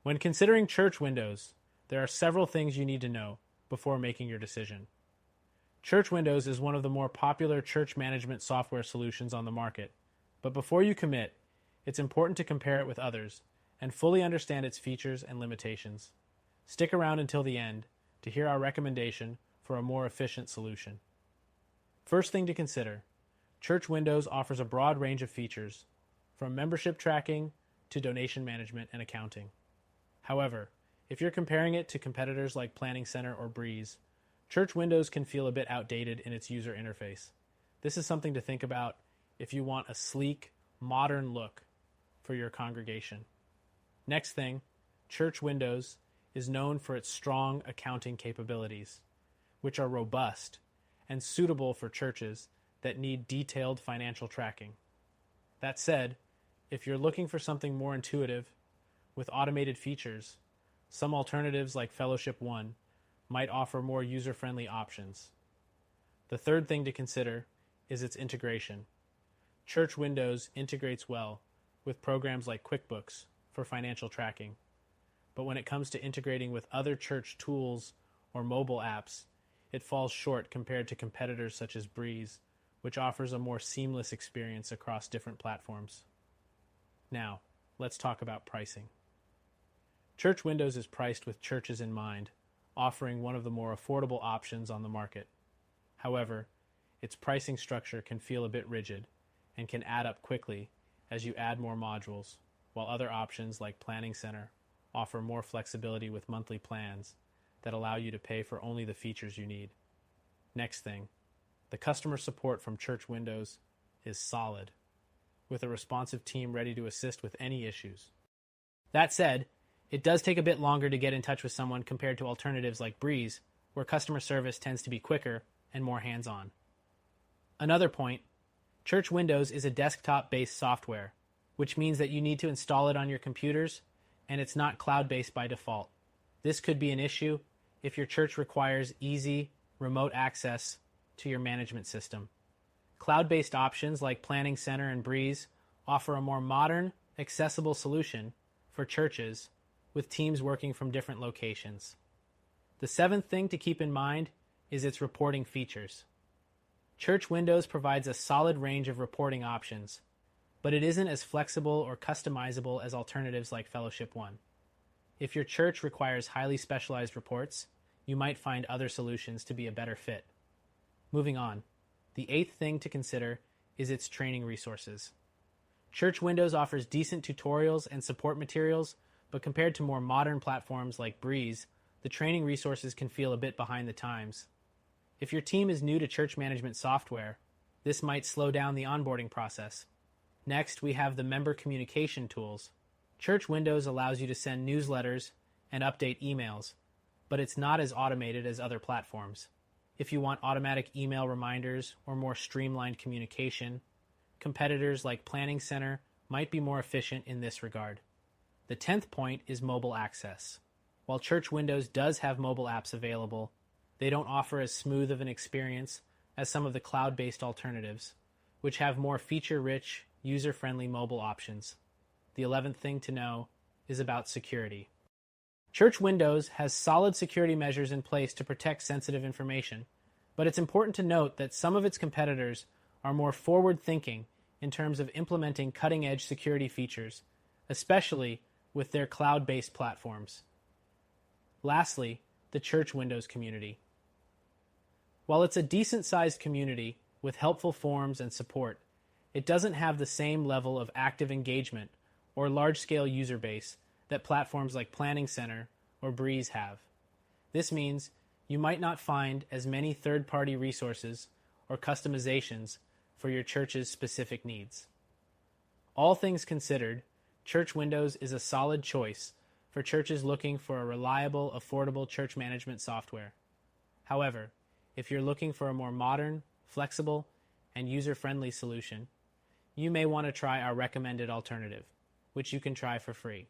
When considering church windows, there are several things you need to know before making your decision. Church Windows is one of the more popular church management software solutions on the market, but before you commit, it's important to compare it with others and fully understand its features and limitations. Stick around until the end to hear our recommendation for a more efficient solution. First thing to consider, Church Windows offers a broad range of features, from membership tracking to donation management and accounting. However, if you're comparing it to competitors like Planning Center or Breeze, Church Windows can feel a bit outdated in its user interface. This is something to think about if you want a sleek, modern look for your congregation. Next thing, Church Windows is known for its strong accounting capabilities, which are robust and suitable for churches that need detailed financial tracking. That said, if you're looking for something more intuitive with automated features, some alternatives like Fellowship One might offer more user-friendly options. The third thing to consider is its integration. Church Windows integrates well with programs like QuickBooks for financial tracking, but when it comes to integrating with other church tools or mobile apps, it falls short compared to competitors such as Breeze, which offers a more seamless experience across different platforms. Now, let's talk about pricing. Church Windows is priced with churches in mind, offering one of the more affordable options on the market. However, its pricing structure can feel a bit rigid and can add up quickly as you add more modules, while other options like Planning Center offer more flexibility with monthly plans that allow you to pay for only the features you need. Next thing, the customer support from Church Windows is solid, with a responsive team ready to assist with any issues. That said, it does take a bit longer to get in touch with someone compared to alternatives like Breeze, where customer service tends to be quicker and more hands-on. Another point, Church Windows is a desktop-based software, which means that you need to install it on your computers, and it's not cloud-based by default. This could be an issue if your church requires easy, remote access to your management system. Cloud-based options like Planning Center and Breeze offer a more modern, accessible solution for churches with teams working from different locations. The seventh thing to keep in mind is its reporting features. Church Windows provides a solid range of reporting options, but it isn't as flexible or customizable as alternatives like Fellowship One. If your church requires highly specialized reports, you might find other solutions to be a better fit. Moving on, the eighth thing to consider is its training resources. Church Windows offers decent tutorials and support materials, but compared to more modern platforms like Breeze, the training resources can feel a bit behind the times. If your team is new to church management software, this might slow down the onboarding process. Next, we have the member communication tools. Church Windows allows you to send newsletters and update emails, but it's not as automated as other platforms. If you want automatic email reminders or more streamlined communication, competitors like Planning Center might be more efficient in this regard. The 10th point is mobile access. While Church Windows does have mobile apps available, they don't offer as smooth of an experience as some of the cloud-based alternatives, which have more feature-rich, user-friendly mobile options. The 11th thing to know is about security. Church Windows has solid security measures in place to protect sensitive information, but it's important to note that some of its competitors are more forward-thinking in terms of implementing cutting-edge security features, especially with their cloud-based platforms. Lastly, the Church Windows community. While it's a decent-sized community with helpful forums and support, it doesn't have the same level of active engagement or large-scale user base that platforms like Planning Center or Breeze have. This means you might not find as many third-party resources or customizations for your church's specific needs. All things considered, Church Windows is a solid choice for churches looking for a reliable, affordable church management software. However, if you're looking for a more modern, flexible, and user-friendly solution, you may want to try our recommended alternative, which you can try for free.